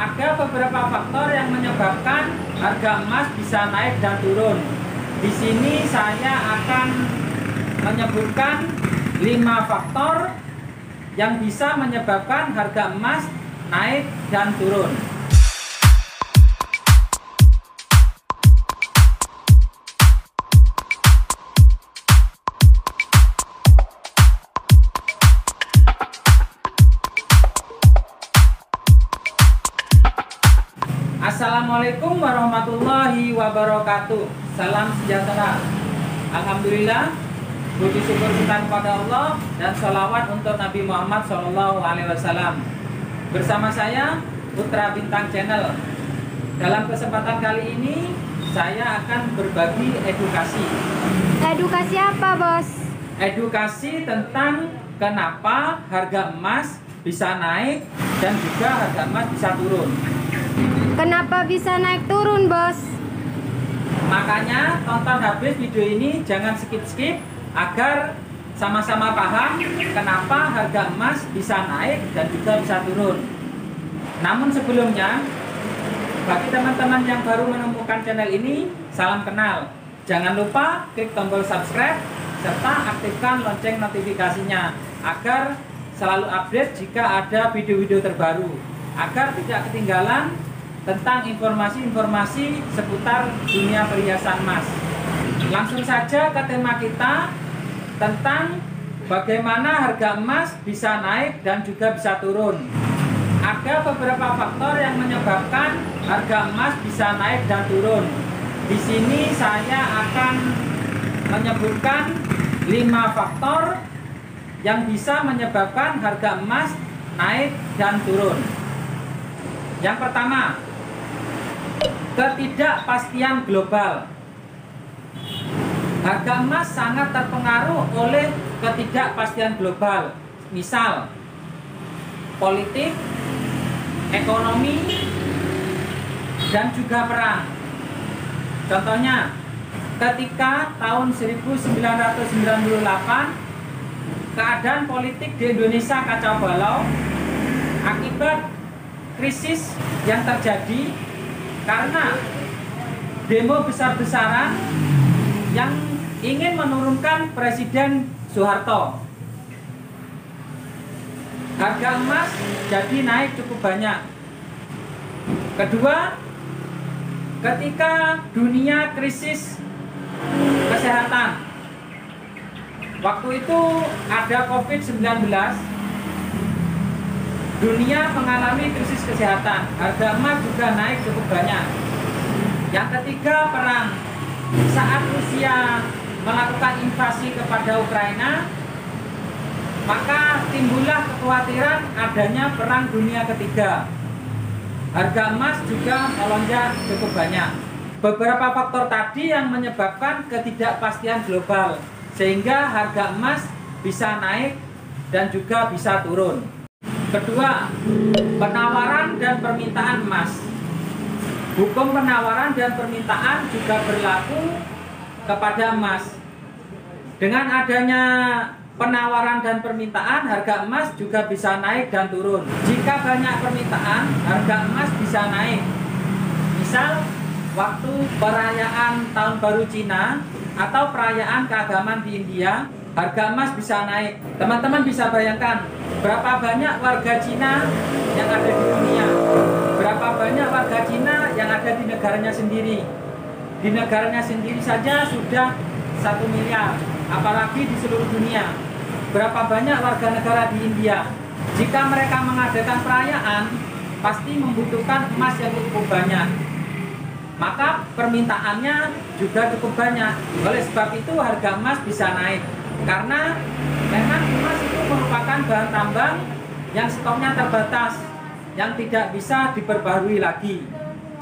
Ada beberapa faktor yang menyebabkan harga emas bisa naik dan turun. Di sini saya akan menyebutkan 5 faktor yang bisa menyebabkan harga emas naik dan turun. Assalamualaikum warahmatullahi wabarakatuh. Salam sejahtera. Alhamdulillah, puji syukur kita kepada Allah dan sholawat untuk Nabi Muhammad SAW. Bersama saya Putra Bintang Channel. Dalam kesempatan kali ini saya akan berbagi edukasi. Edukasi apa, Bos? Edukasi tentang kenapa harga emas bisa naik dan juga harga emas bisa turun. Kenapa bisa naik turun, Bos? Makanya tonton habis video ini, jangan skip-skip agar sama-sama paham kenapa harga emas bisa naik dan juga bisa turun. Namun sebelumnya, bagi teman-teman yang baru menemukan channel ini, salam kenal. Jangan lupa klik tombol subscribe serta aktifkan lonceng notifikasinya agar selalu update jika ada video-video terbaru, agar tidak ketinggalan tentang informasi-informasi seputar dunia perhiasan emas. Langsung saja ke tema kita tentang bagaimana harga emas bisa naik dan juga bisa turun. Ada beberapa faktor yang menyebabkan harga emas bisa naik dan turun. Di sini saya akan menyebutkan 5 faktor yang bisa menyebabkan harga emas naik dan turun. Yang pertama, ketidakpastian global. Harga emas sangat terpengaruh oleh ketidakpastian global. Misal, politik, ekonomi, dan juga perang. Contohnya, ketika tahun 1998, keadaan politik di Indonesia kacau balau akibat krisis yang terjadi karena demo besar-besaran yang ingin menurunkan Presiden Soeharto. Harga emas jadi naik cukup banyak. Kedua, ketika dunia krisis kesehatan, waktu itu ada COVID-19, dunia mengalami krisis kesehatan, harga emas juga naik cukup banyak. Yang ketiga, perang. Saat Rusia melakukan invasi kepada Ukraina, maka timbullah kekhawatiran adanya perang dunia ketiga. Harga emas juga melonjak cukup banyak. Beberapa faktor tadi yang menyebabkan ketidakpastian global, sehingga harga emas bisa naik dan juga bisa turun. Kedua, penawaran dan permintaan emas. Hukum penawaran dan permintaan juga berlaku kepada emas. Dengan adanya penawaran dan permintaan, harga emas juga bisa naik dan turun. Jika banyak permintaan, harga emas bisa naik. Misal, waktu perayaan Tahun Baru Cina atau perayaan keagamaan di India, harga emas bisa naik. Teman-teman bisa bayangkan berapa banyak warga Cina yang ada di dunia, berapa banyak warga Cina yang ada di negaranya sendiri. Di negaranya sendiri saja sudah 1 miliar, apalagi di seluruh dunia. Berapa banyak warga negara di India. Jika mereka mengadakan perayaan, pasti membutuhkan emas yang cukup banyak. Maka permintaannya juga cukup banyak. Oleh sebab itu harga emas bisa naik. Karena memang emas itu merupakan bahan tambang yang stoknya terbatas, yang tidak bisa diperbarui lagi.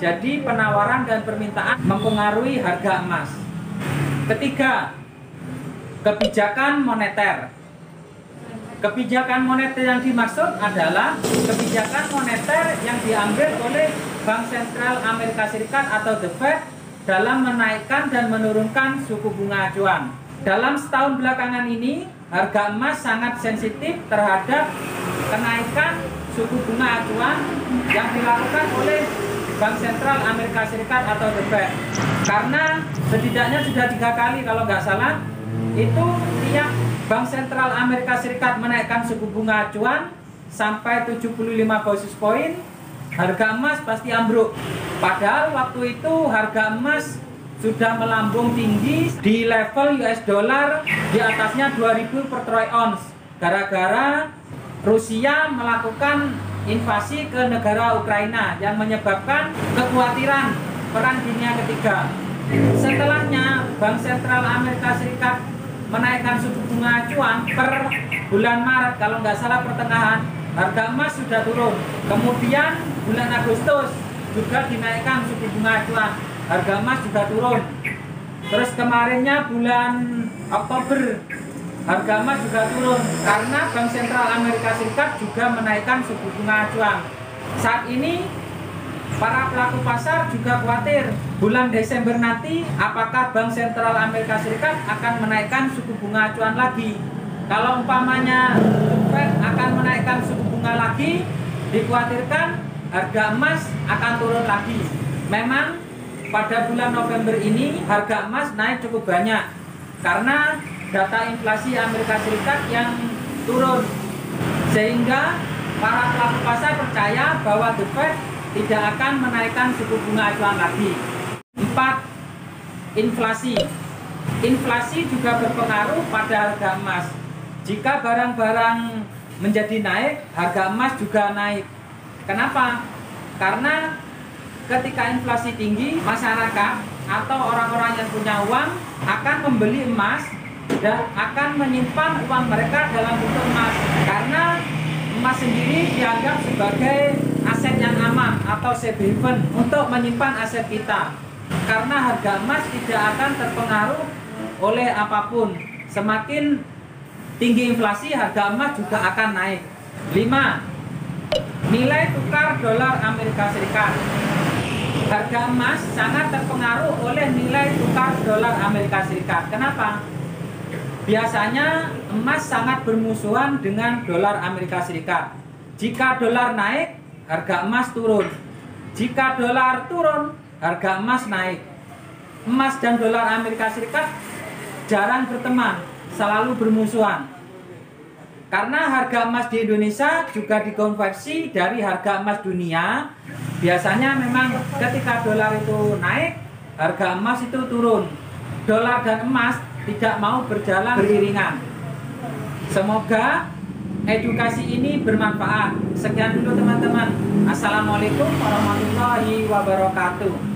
Jadi penawaran dan permintaan mempengaruhi harga emas. Ketiga, kebijakan moneter. Kebijakan moneter yang dimaksud adalah kebijakan moneter yang diambil oleh Bank Sentral Amerika Serikat atau The Fed dalam menaikkan dan menurunkan suku bunga acuan. Dalam setahun belakangan ini, harga emas sangat sensitif terhadap kenaikan suku bunga acuan yang dilakukan oleh Bank Sentral Amerika Serikat atau The Fed. Karena setidaknya sudah 3 kali kalau nggak salah, itu tiap Bank Sentral Amerika Serikat menaikkan suku bunga acuan sampai 75 basis point, harga emas pasti ambruk. Padahal waktu itu harga emas sudah melambung tinggi di level US dollar di atasnya 2000 per troy ounce. Gara-gara Rusia melakukan invasi ke negara Ukraina yang menyebabkan kekhawatiran Perang Dunia Ketiga. Setelahnya Bank Sentral Amerika Serikat menaikkan suku bunga acuan per bulan Maret, kalau nggak salah pertengahan, harga emas sudah turun. Kemudian bulan Agustus juga dinaikkan suku bunga acuan, harga emas juga turun. Terus kemarinnya bulan Oktober harga emas juga turun karena Bank Sentral Amerika Serikat juga menaikkan suku bunga acuan. Saat ini para pelaku pasar juga khawatir bulan Desember nanti apakah Bank Sentral Amerika Serikat akan menaikkan suku bunga acuan lagi. Kalau umpamanya Fed akan menaikkan suku bunga lagi, dikhawatirkan harga emas akan turun lagi. Memang pada bulan November ini harga emas naik cukup banyak karena data inflasi Amerika Serikat yang turun, sehingga para pelaku pasar percaya bahwa The Fed tidak akan menaikkan suku bunga acuan lagi. 4. Inflasi. Inflasi juga berpengaruh pada harga emas. Jika barang-barang menjadi naik, harga emas juga naik. Kenapa? Karena ketika inflasi tinggi, masyarakat atau orang-orang yang punya uang akan membeli emas dan akan menyimpan uang mereka dalam bentuk emas. Karena emas sendiri dianggap sebagai aset yang aman atau safe haven untuk menyimpan aset kita. Karena harga emas tidak akan terpengaruh oleh apapun. Semakin tinggi inflasi, harga emas juga akan naik. 5. Nilai tukar dolar Amerika Serikat. Harga emas sangat terpengaruh oleh nilai tukar dolar Amerika Serikat. Kenapa? Biasanya emas sangat bermusuhan dengan dolar Amerika Serikat. Jika dolar naik, harga emas turun. Jika dolar turun, harga emas naik. Emas dan dolar Amerika Serikat jarang berteman, selalu bermusuhan. Karena harga emas di Indonesia juga dikonversi dari harga emas dunia. Biasanya memang ketika dolar itu naik, harga emas itu turun. Dolar dan emas tidak mau berjalan beriringan. Semoga edukasi ini bermanfaat. Sekian dulu teman-teman. Assalamualaikum warahmatullahi wabarakatuh.